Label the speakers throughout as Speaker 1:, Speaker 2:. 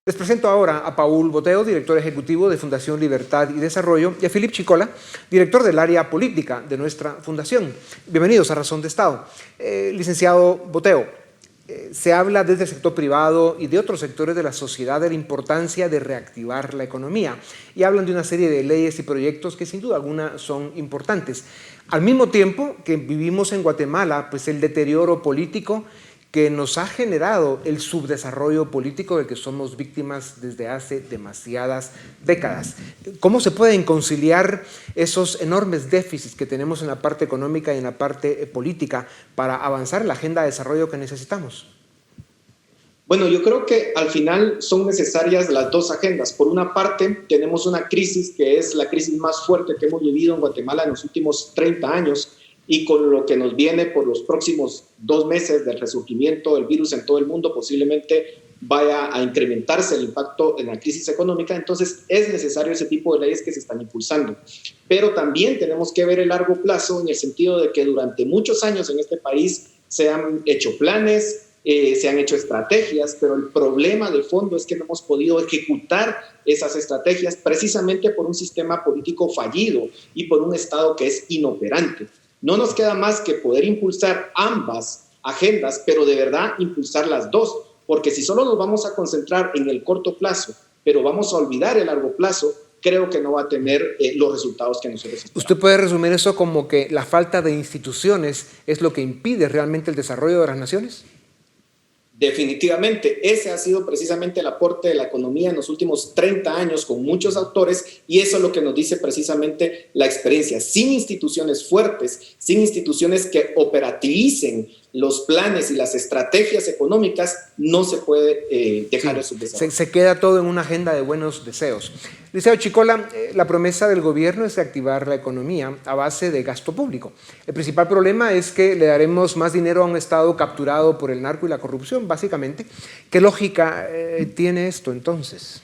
Speaker 1: Les presento ahora a Paul Boteo, director ejecutivo de Fundación Libertad y Desarrollo, y a Philippe Chicola, director del área política de nuestra fundación. Bienvenidos a Razón de Estado. Licenciado Boteo, se habla desde el sector privado y de otros sectores de la sociedad de la importancia de reactivar la economía y hablan de una serie de leyes y proyectos que sin duda alguna son importantes. Al mismo tiempo que vivimos en Guatemala, pues el deterioro político que nos ha generado el subdesarrollo político del que somos víctimas desde hace demasiadas décadas. ¿Cómo se pueden conciliar esos enormes déficits que tenemos en la parte económica y en la parte política para avanzar en la agenda de desarrollo que necesitamos?
Speaker 2: Bueno, yo creo que al final son necesarias las dos agendas. Por una parte, tenemos una crisis que es la crisis más fuerte que hemos vivido en Guatemala en los últimos 30 años, y con lo que nos viene por los próximos 2 meses del resurgimiento del virus en todo el mundo, posiblemente vaya a incrementarse el impacto en la crisis económica. Entonces es necesario ese tipo de leyes que se están impulsando. Pero también tenemos que ver el largo plazo, en el sentido de que durante muchos años en este país se han hecho planes, se han hecho estrategias, pero el problema de fondo es que no hemos podido ejecutar esas estrategias precisamente por un sistema político fallido y por un Estado que es inoperante. No nos queda más que poder impulsar ambas agendas, pero de verdad impulsar las dos, porque si solo nos vamos a concentrar en el corto plazo, pero vamos a olvidar el largo plazo, creo que no va a tener los resultados que nosotros esperamos.
Speaker 1: ¿Usted puede resumir eso como que la falta de instituciones es lo que impide realmente el desarrollo de las naciones?
Speaker 2: Definitivamente, ese ha sido precisamente el aporte de la economía en los últimos 30 años con muchos autores, y eso es lo que nos dice precisamente la experiencia. Sin instituciones fuertes, sin instituciones que operativicen los planes y las estrategias económicas, no se puede dejar el subdesarrollo.
Speaker 1: Se queda todo en una agenda de buenos deseos. Licenciado Chicola, la promesa del gobierno es reactivar la economía a base de gasto público. El principal problema es que le daremos más dinero a un Estado capturado por el narco y la corrupción, básicamente. ¿Qué lógica tiene esto entonces?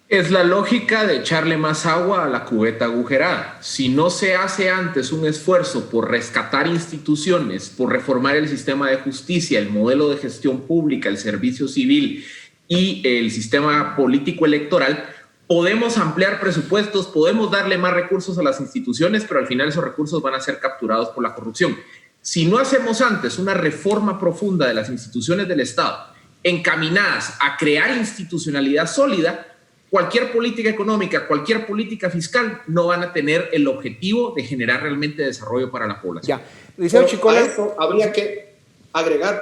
Speaker 3: Es la lógica de echarle más agua a la cubeta agujerada. Si no se hace antes un esfuerzo por rescatar instituciones, por reformar el sistema de justicia, el modelo de gestión pública, el servicio civil y el sistema político electoral, podemos ampliar presupuestos, podemos darle más recursos a las instituciones, pero al final esos recursos van a ser capturados por la corrupción. Si no hacemos antes una reforma profunda de las instituciones del Estado, encaminadas a crear institucionalidad sólida, cualquier política económica, cualquier política fiscal no van a tener el objetivo de generar realmente desarrollo para la población.
Speaker 2: Ya, Chicola, a eso habría que agregar,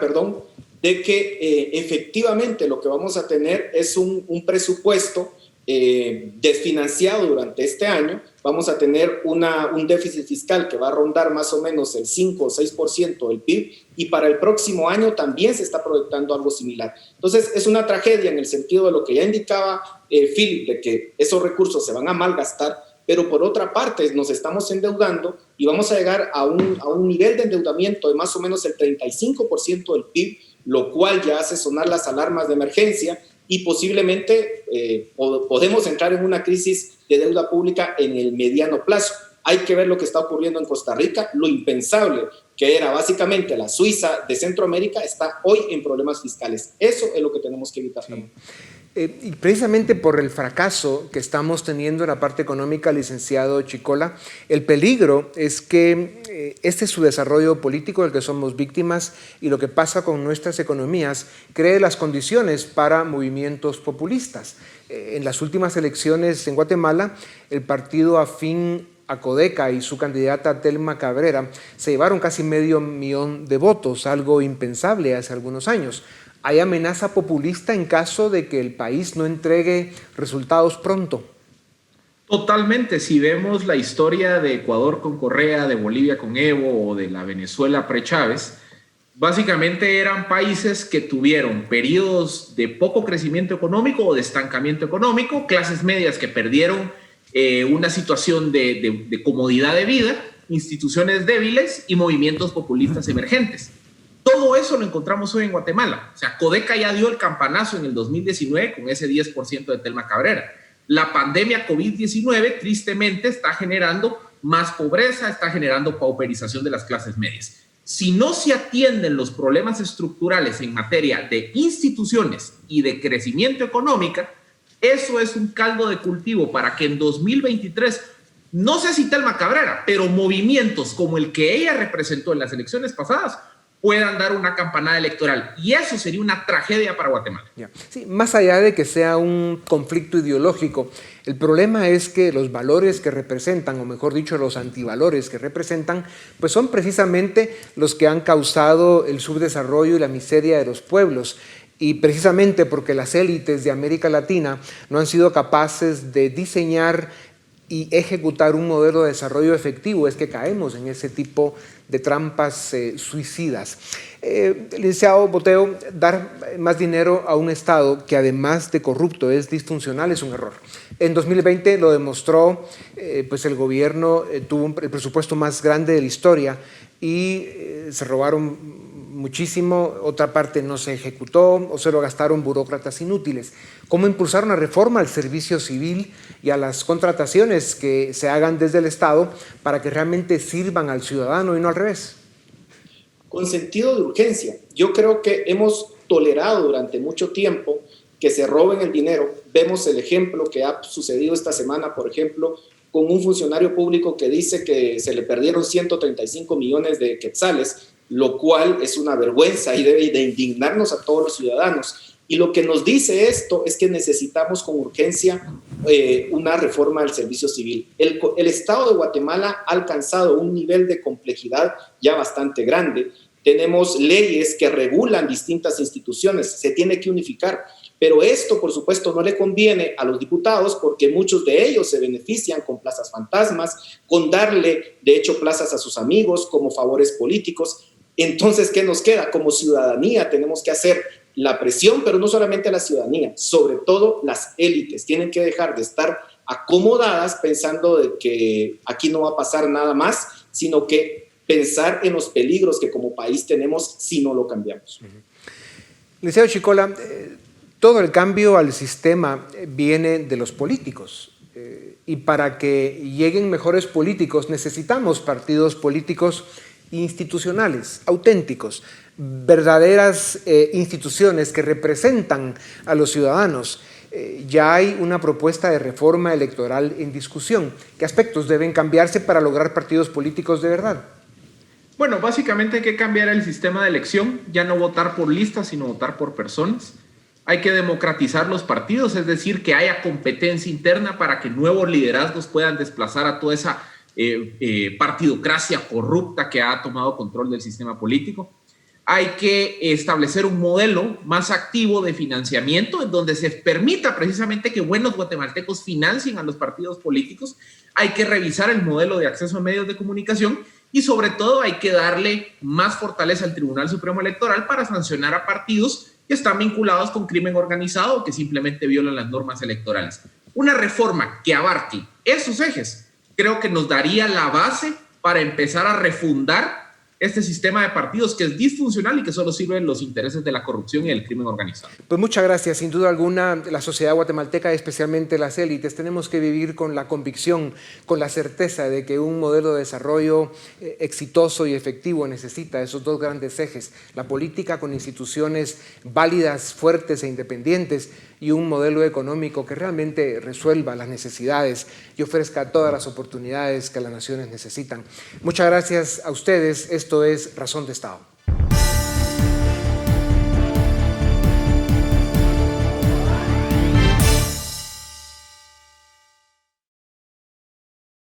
Speaker 2: de que efectivamente lo que vamos a tener es un presupuesto desfinanciado durante este año. Vamos a tener un déficit fiscal que va a rondar más o menos el 5 o 6% del PIB, y para el próximo año también se está proyectando algo similar. Entonces es una tragedia en el sentido de lo que ya indicaba Philip, de que esos recursos se van a malgastar, pero por otra parte nos estamos endeudando y vamos a llegar a un nivel de endeudamiento de más o menos el 35% del PIB, lo cual ya hace sonar las alarmas de emergencia, y posiblemente podemos entrar en una crisis de deuda pública en el mediano plazo. Hay que ver lo que está ocurriendo en Costa Rica. Lo impensable, que era básicamente la Suiza de Centroamérica, está hoy en problemas fiscales. Eso es lo que tenemos que evitar.
Speaker 1: Sí. Y precisamente por el fracaso que estamos teniendo en la parte económica, licenciado Chicola, el peligro es que este subdesarrollo político del que somos víctimas y lo que pasa con nuestras economías cree las condiciones para movimientos populistas. En las últimas elecciones en Guatemala, el partido afín a Codeca y su candidata Telma Cabrera se llevaron casi 500,000 de votos, algo impensable hace algunos años. ¿Hay amenaza populista en caso de que el país no entregue resultados pronto?
Speaker 3: Totalmente. Si vemos la historia de Ecuador con Correa, de Bolivia con Evo o de la Venezuela pre-Chávez, básicamente eran países que tuvieron periodos de poco crecimiento económico o de estancamiento económico, clases medias que perdieron una situación de comodidad de vida, instituciones débiles y movimientos populistas emergentes. Todo eso lo encontramos hoy en Guatemala. O sea, Codeca ya dio el campanazo en el 2019 con ese 10% de Telma Cabrera. La pandemia COVID-19 tristemente está generando más pobreza, está generando pauperización de las clases medias. Si no se atienden los problemas estructurales en materia de instituciones y de crecimiento económico, Eso es un caldo de cultivo para que en 2023, no sé si Telma Cabrera, pero movimientos como el que ella representó en las elecciones pasadas puedan dar una campanada electoral. Y eso sería una tragedia para Guatemala.
Speaker 1: Sí, más allá de que sea un conflicto ideológico, el problema es que los valores que representan, o mejor dicho, los antivalores que representan, pues son precisamente los que han causado el subdesarrollo y la miseria de los pueblos. Y precisamente porque las élites de América Latina no han sido capaces de diseñar y ejecutar un modelo de desarrollo efectivo, es que caemos en ese tipo de trampas suicidas. Licenciado Boteo, dar más dinero a un Estado que además de corrupto es disfuncional es un error. En 2020 lo demostró, pues el gobierno tuvo el presupuesto más grande de la historia y se robaron muchísimo, otra parte no se ejecutó o se lo gastaron burócratas inútiles. ¿Cómo impulsar una reforma al servicio civil y a las contrataciones que se hagan desde el Estado para que realmente sirvan al ciudadano y no al revés?
Speaker 2: Con sentido de urgencia. Yo creo que hemos tolerado durante mucho tiempo que se roben el dinero. Vemos el ejemplo que ha sucedido esta semana, por ejemplo, con un funcionario público que dice que se le perdieron 135 millones de quetzales, lo cual es una vergüenza y debe de indignarnos a todos los ciudadanos. Y lo que nos dice esto es que necesitamos con urgencia una reforma del servicio civil. El Estado de Guatemala ha alcanzado un nivel de complejidad ya bastante grande. Tenemos leyes que regulan distintas instituciones, se tiene que unificar. Pero esto, por supuesto, no le conviene a los diputados porque muchos de ellos se benefician con plazas fantasmas, con darle, de hecho, plazas a sus amigos como favores políticos. Entonces, ¿qué nos queda? Como ciudadanía tenemos que hacer la presión, pero no solamente a la ciudadanía, sobre todo las élites. Tienen que dejar de estar acomodadas pensando de que aquí no va a pasar nada más, sino que pensar en los peligros que como país tenemos si no lo cambiamos.
Speaker 1: Licenciado Chicola, todo el cambio al sistema viene de los políticos. Y para que lleguen mejores políticos necesitamos partidos políticos institucionales, auténticos, verdaderas instituciones que representan a los ciudadanos. Ya hay una propuesta de reforma electoral en discusión. ¿Qué aspectos deben cambiarse para lograr partidos políticos de verdad?
Speaker 3: Bueno, básicamente hay que cambiar el sistema de elección, ya no votar por listas, sino votar por personas. Hay que democratizar los partidos, es decir, que haya competencia interna para que nuevos liderazgos puedan desplazar a toda esa partidocracia corrupta que ha tomado control del sistema político. Hay que establecer un modelo más activo de financiamiento en donde se permita precisamente que buenos guatemaltecos financien a los partidos políticos. Hay que revisar el modelo de acceso a medios de comunicación y sobre todo hay que darle más fortaleza al Tribunal Supremo Electoral para sancionar a partidos que están vinculados con crimen organizado o que simplemente violan las normas electorales. Una reforma que abarque esos ejes creo que nos daría la base para empezar a refundar este sistema de partidos que es disfuncional y que solo sirven los intereses de la corrupción y el crimen organizado.
Speaker 1: Pues muchas gracias. Sin duda alguna, la sociedad guatemalteca, especialmente las élites, tenemos que vivir con la convicción, con la certeza de que un modelo de desarrollo exitoso y efectivo necesita esos dos grandes ejes, la política con instituciones válidas, fuertes e independientes y un modelo económico que realmente resuelva las necesidades y ofrezca todas las oportunidades que las naciones necesitan. Muchas gracias a ustedes. Esto es Razón de Estado.